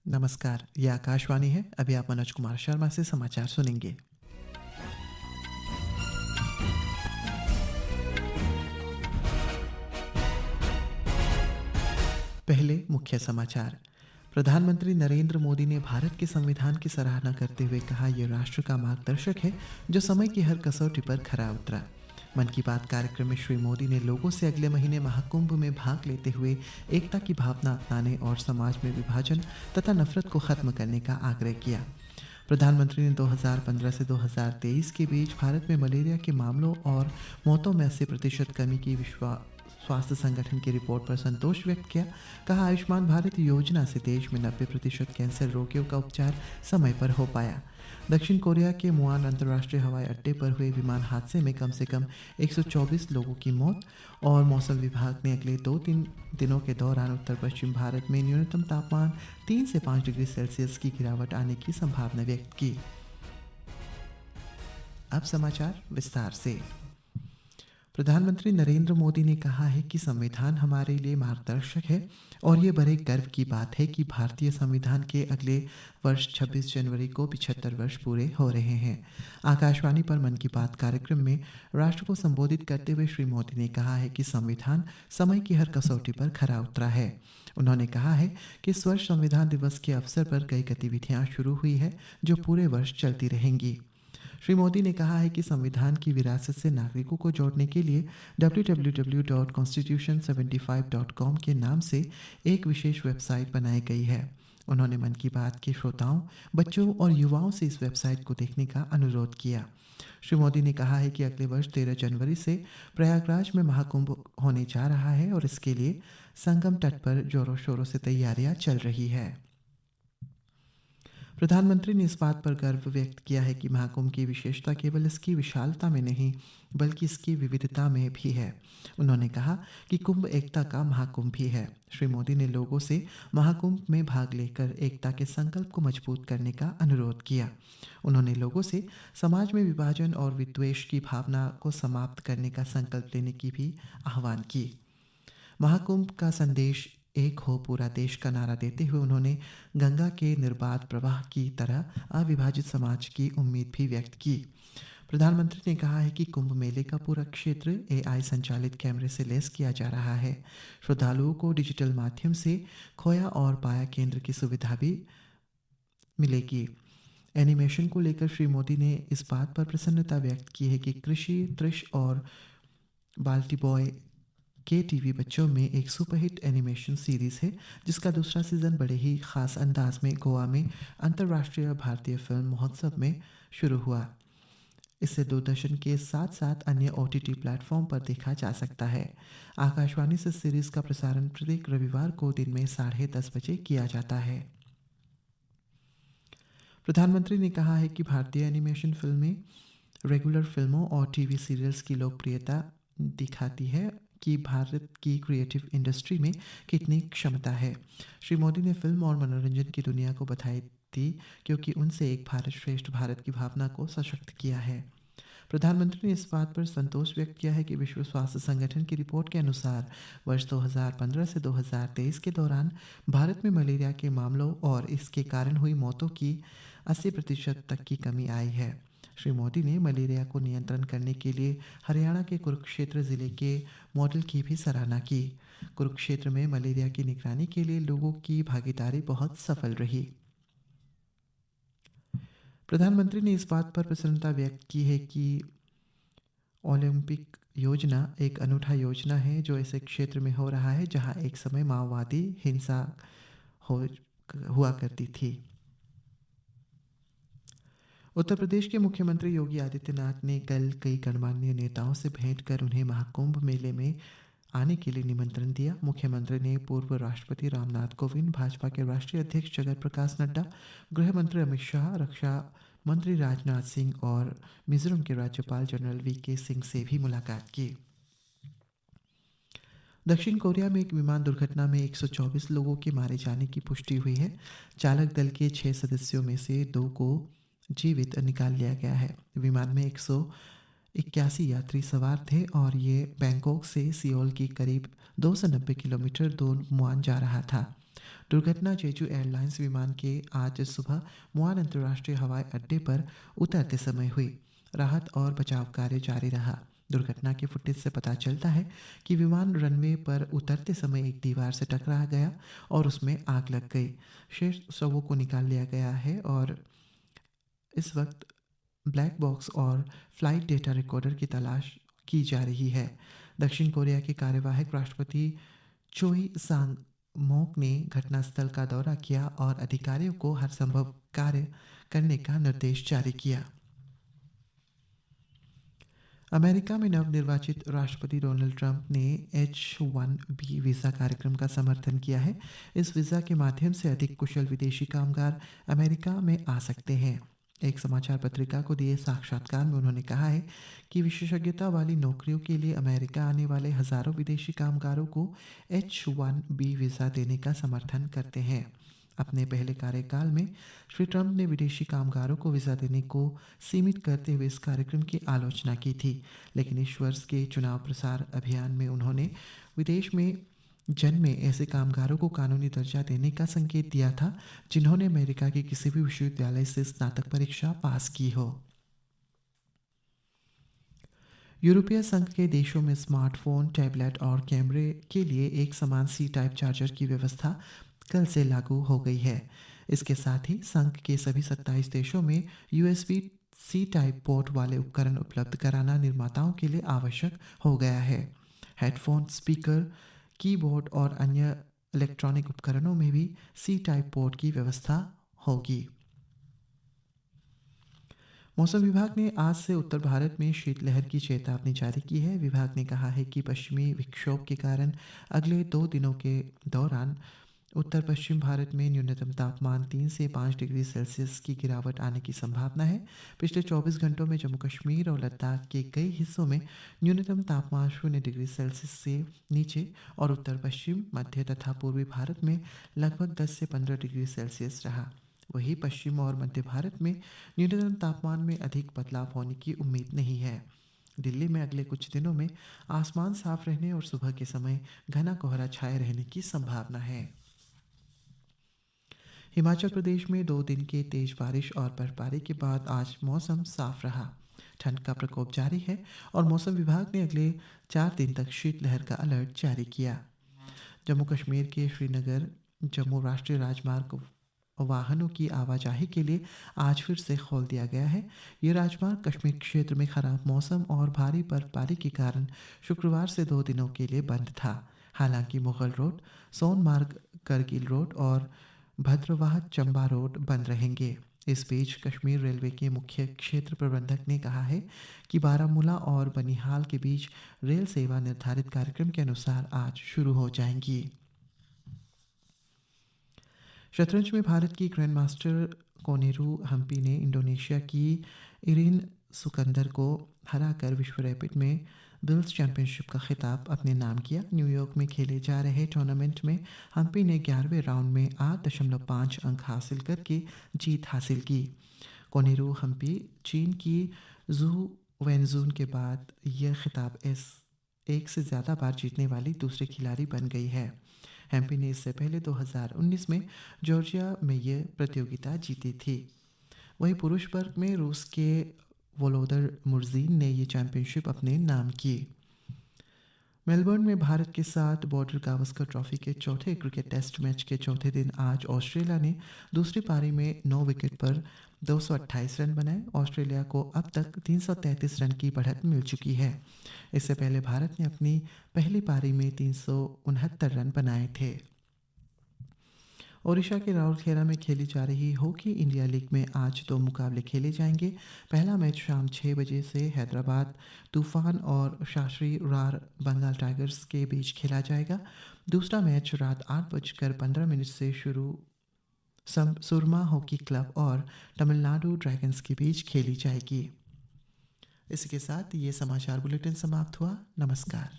नमस्कार, ये आकाशवाणी है। अभी आप मनोज कुमार शर्मा से समाचार सुनेंगे। पहले मुख्य समाचार। प्रधानमंत्री नरेंद्र मोदी ने भारत के संविधान की सराहना करते हुए कहा, यह राष्ट्र का मार्गदर्शक है जो समय की हर कसौटी पर खरा उतरा। मन की बात कार्यक्रम में श्री मोदी ने लोगों से अगले महीने महाकुंभ में भाग लेते हुए एकता की भावना अपनाने और समाज में विभाजन तथा नफरत को खत्म करने का आग्रह किया। प्रधानमंत्री ने 2015 से 2023 के बीच भारत में मलेरिया के मामलों और मौतों में 80% कमी की विश्व स्वास्थ्य संगठन की रिपोर्ट पर संतोष व्यक्त किया। कहा, आयुष्मान भारत योजना से देश में 90% कैंसर रोगियों का उपचार समय पर हो पाया। दक्षिण कोरिया के मुआन अंतर्राष्ट्रीय हवाई अड्डे पर हुए विमान हादसे में कम से कम 124 लोगों की मौत। और मौसम विभाग ने अगले 2-3 दिनों के दौरान उत्तर पश्चिम भारत में न्यूनतम तापमान 3 से 5 डिग्री सेल्सियस की गिरावट आने की संभावना व्यक्त की। अब समाचार विस्तार से। प्रधानमंत्री नरेंद्र मोदी ने कहा है कि संविधान हमारे लिए मार्गदर्शक है और ये बड़े गर्व की बात है कि भारतीय संविधान के अगले वर्ष 26 जनवरी को 75 वर्ष पूरे हो रहे हैं। आकाशवाणी पर मन की बात कार्यक्रम में राष्ट्र को संबोधित करते हुए श्री मोदी ने कहा है कि संविधान समय की हर कसौटी पर खरा उतरा है। उन्होंने कहा है कि इस वर्ष संविधान दिवस के अवसर पर कई गतिविधियां शुरू हुई है जो पूरे वर्ष चलती रहेंगी। श्री मोदी ने कहा है कि संविधान की विरासत से नागरिकों को जोड़ने के लिए www.constitution75.com के नाम से एक विशेष वेबसाइट बनाई गई है। उन्होंने मन की बात के श्रोताओं, बच्चों और युवाओं से इस वेबसाइट को देखने का अनुरोध किया। श्री मोदी ने कहा है कि अगले वर्ष 13 जनवरी से प्रयागराज में महाकुंभ होने जा रहा है और इसके लिए संगम तट पर जोरों शोरों से तैयारियां चल रही है। प्रधानमंत्री ने इस बात पर गर्व व्यक्त किया है कि महाकुंभ की विशेषता केवल इसकी विशालता में नहीं बल्कि इसकी विविधता में भी है। उन्होंने कहा कि कुंभ एकता का महाकुंभ भी है। श्री मोदी ने लोगों से महाकुंभ में भाग लेकर एकता के संकल्प को मजबूत करने का अनुरोध किया। उन्होंने लोगों से समाज में विभाजन और विद्वेष की भावना को समाप्त करने का संकल्प लेने की भी आह्वान की। महाकुंभ का संदेश एक हो पूरा देश का नारा देते हुए उन्होंने गंगा के निर्बाध प्रवाह की तरह अविभाजित समाज की उम्मीद भी व्यक्त की। प्रधानमंत्री ने कहा है कि कुंभ मेले का पूरा क्षेत्र AI संचालित कैमरे से लैस किया जा रहा है। श्रद्धालुओं को डिजिटल माध्यम से खोया और पाया केंद्र की सुविधा भी मिलेगी। एनिमेशन को लेकर श्री मोदी ने इस बात पर प्रसन्नता व्यक्त की है कि कृषि, त्रिश और बाल्टी बॉय के टीवी बच्चों में एक सुपरहिट एनिमेशन सीरीज़ है जिसका दूसरा सीज़न बड़े ही ख़ास अंदाज में गोवा में अंतर्राष्ट्रीय भारतीय फिल्म महोत्सव में शुरू हुआ। इसे दूरदर्शन के साथ साथ अन्य OTT प्लेटफॉर्म पर देखा जा सकता है। आकाशवाणी से सीरीज़ का प्रसारण प्रत्येक रविवार को दिन में 10:30 बजे किया जाता है। प्रधानमंत्री ने कहा है कि भारतीय एनिमेशन फिल्में रेगुलर फिल्मों और टीवी सीरियल्स की लोकप्रियता दिखाती है कि भारत की क्रिएटिव इंडस्ट्री में कितनी क्षमता है। श्री मोदी ने फिल्म और मनोरंजन की दुनिया को बधाई दी क्योंकि उनसे एक भारत श्रेष्ठ भारत की भावना को सशक्त किया है। प्रधानमंत्री ने इस बात पर संतोष व्यक्त किया है कि विश्व स्वास्थ्य संगठन की रिपोर्ट के अनुसार वर्ष 2015 से 2023 के दौरान भारत में मलेरिया के मामलों और इसके कारण हुई मौतों की 80% तक की कमी आई है। श्री मोदी ने मलेरिया को नियंत्रण करने के लिए हरियाणा के कुरुक्षेत्र जिले के मॉडल की भी सराहना की। कुरुक्षेत्र में मलेरिया की निगरानी के लिए लोगों की भागीदारी बहुत सफल रही। प्रधानमंत्री ने इस बात पर प्रसन्नता व्यक्त की है कि ओलंपिक योजना एक अनूठा योजना है जो ऐसे क्षेत्र में हो रहा है जहां एक समय माओवादी हिंसा हुआ करती थी। उत्तर प्रदेश के मुख्यमंत्री योगी आदित्यनाथ ने कल कई गणमान्य नेताओं से भेंट कर उन्हें महाकुंभ मेले में आने के लिए निमंत्रण दिया। मुख्यमंत्री ने पूर्व राष्ट्रपति रामनाथ कोविंद, भाजपा के राष्ट्रीय अध्यक्ष जगत प्रकाश नड्डा, गृह मंत्री अमित शाह, रक्षा मंत्री राजनाथ सिंह और मिजोरम के राज्यपाल जनरल VK सिंह से भी मुलाकात की। दक्षिण कोरिया में एक विमान दुर्घटना में 124 लोगों के मारे जाने की पुष्टि हुई है। चालक दल के 6 सदस्यों में से 2 को जीवित निकाल लिया गया है। विमान में 181 यात्री सवार थे और ये बैंकॉक से सियोल की करीब 290 किलोमीटर दूर मुआन जा रहा था। दुर्घटना जेजू एयरलाइंस विमान के आज सुबह मुआन अंतर्राष्ट्रीय हवाई अड्डे पर उतरते समय हुई। राहत और बचाव कार्य जारी रहा। दुर्घटना के फुटेज से पता चलता है कि विमान रनवे पर उतरते समय एक दीवार से टकरा गया और उसमें आग लग गई। शेष शवों को निकाल लिया गया है और इस वक्त ब्लैक बॉक्स और फ्लाइट डेटा रिकॉर्डर की तलाश की जा रही है। दक्षिण कोरिया के कार्यवाहक राष्ट्रपति चोई सांग मोक ने घटनास्थल का दौरा किया और अधिकारियों को हर संभव कार्य करने का निर्देश जारी किया। अमेरिका में नवनिर्वाचित राष्ट्रपति डोनाल्ड ट्रंप ने H-1B वीज़ा कार्यक्रम का समर्थन किया है। इस वीज़ा के माध्यम से अधिक कुशल विदेशी कामगार अमेरिका में आ सकते हैं। एक समाचार पत्रिका को दिए साक्षात्कार में उन्होंने कहा है कि विशेषज्ञता वाली नौकरियों के लिए अमेरिका आने वाले हज़ारों विदेशी कामगारों को H-1B वीज़ा देने का समर्थन करते हैं। अपने पहले कार्यकाल में श्री ट्रंप ने विदेशी कामगारों को वीज़ा देने को सीमित करते हुए इस कार्यक्रम की आलोचना की थी, लेकिन इस वर्ष के चुनाव प्रसार अभियान में उन्होंने विदेश में जन्मे ऐसे कामगारों को कानूनी दर्जा देने का संकेत दिया था जिन्होंने अमेरिका के किसी भी विश्वविद्यालय से स्नातक परीक्षा पास की हो। यूरोपीय संघ के देशों में स्मार्टफोन, टैबलेट और कैमरे के लिए एक समान सी टाइप चार्जर की व्यवस्था कल से लागू हो गई है। इसके साथ ही संघ के सभी 27 देशों में USB C टाइप पोर्ट वाले उपकरण उपलब्ध कराना निर्माताओं के लिए आवश्यक हो गया है। हेडफोन, स्पीकर, कीबोर्ड और अन्य इलेक्ट्रॉनिक उपकरणों में भी C टाइप पोर्ट की व्यवस्था होगी। मौसम विभाग ने आज से उत्तर भारत में शीतलहर की चेतावनी जारी की है। विभाग ने कहा है कि पश्चिमी विक्षोभ के कारण अगले 2 दिनों के दौरान उत्तर पश्चिम भारत में न्यूनतम तापमान 3 से 5 डिग्री सेल्सियस की गिरावट आने की संभावना है। पिछले 24 घंटों में जम्मू कश्मीर और लद्दाख के कई हिस्सों में न्यूनतम तापमान 0 डिग्री सेल्सियस से नीचे और उत्तर पश्चिम, मध्य तथा पूर्वी भारत में लगभग 10 से 15 डिग्री सेल्सियस रहा। वहीं पश्चिम और मध्य भारत में न्यूनतम तापमान में अधिक बदलाव होने की उम्मीद नहीं है। दिल्ली में अगले कुछ दिनों में आसमान साफ रहने और सुबह के समय घना कोहरा छाए रहने की संभावना है। हिमाचल प्रदेश में 2 दिन के तेज बारिश और बर्फबारी के बाद आज मौसम साफ रहा। ठंड का प्रकोप जारी है और मौसम विभाग ने अगले 4 दिन तक शीतलहर का अलर्ट जारी किया। जम्मू कश्मीर के श्रीनगर जम्मू राष्ट्रीय राजमार्ग वाहनों की आवाजाही के लिए आज फिर से खोल दिया गया है। ये राजमार्ग कश्मीर क्षेत्र में खराब मौसम और भारी बर्फबारी के कारण शुक्रवार से 2 दिनों के लिए बंद था। हालांकि मुगल रोड, सोनमार्ग, करगिल रोड और भद्रवाह चंबा रोड बंद रहेंगे। इस बीच कश्मीर रेलवे के मुख्य क्षेत्र प्रबंधक ने कहा है कि बारामूला और बनिहाल के बीच रेल सेवा निर्धारित कार्यक्रम के अनुसार आज शुरू हो जाएंगी। शतरंज में भारत की ग्रैंड मास्टर कोनेरू हम्पी ने इंडोनेशिया की इरिन सुकंदर को हराकर विश्व रैपिड में विल्स चैंपियनशिप का खिताब अपने नाम किया। न्यूयॉर्क में खेले जा रहे टूर्नामेंट में हम्पी ने 11वें राउंड में 8.5 अंक हासिल करके जीत हासिल की। कोनेरू हम्पी चीन की जू वेनजून के बाद यह खिताब एक से ज़्यादा बार जीतने वाली दूसरी खिलाड़ी बन गई है। हम्पी ने इससे पहले 2019 में जॉर्जिया में यह प्रतियोगिता जीती थी। वहीं पुरुष वर्ग में रूस के वोलोदर मुर्जीन ने यह चैंपियनशिप अपने नाम की। मेलबर्न में भारत के साथ बॉर्डर गावस्कर ट्रॉफी के चौथे क्रिकेट टेस्ट मैच के चौथे दिन आज ऑस्ट्रेलिया ने दूसरी पारी में 9 विकेट पर 228 रन बनाए। ऑस्ट्रेलिया को अब तक 333 रन की बढ़त मिल चुकी है। इससे पहले भारत ने अपनी पहली पारी में 369 रन बनाए थे। ओडिशा के राउरकेला में खेली जा रही हॉकी इंडिया लीग में आज 2 मुकाबले खेले जाएंगे। पहला मैच शाम 6 बजे से हैदराबाद तूफान और शास्त्री रार बंगाल टाइगर्स के बीच खेला जाएगा। दूसरा मैच रात 8:15 से शुरू सुरमा हॉकी क्लब और तमिलनाडु ड्रैगन्स के बीच खेली जाएगी। इसके साथ ये समाचार बुलेटिन समाप्त हुआ। नमस्कार।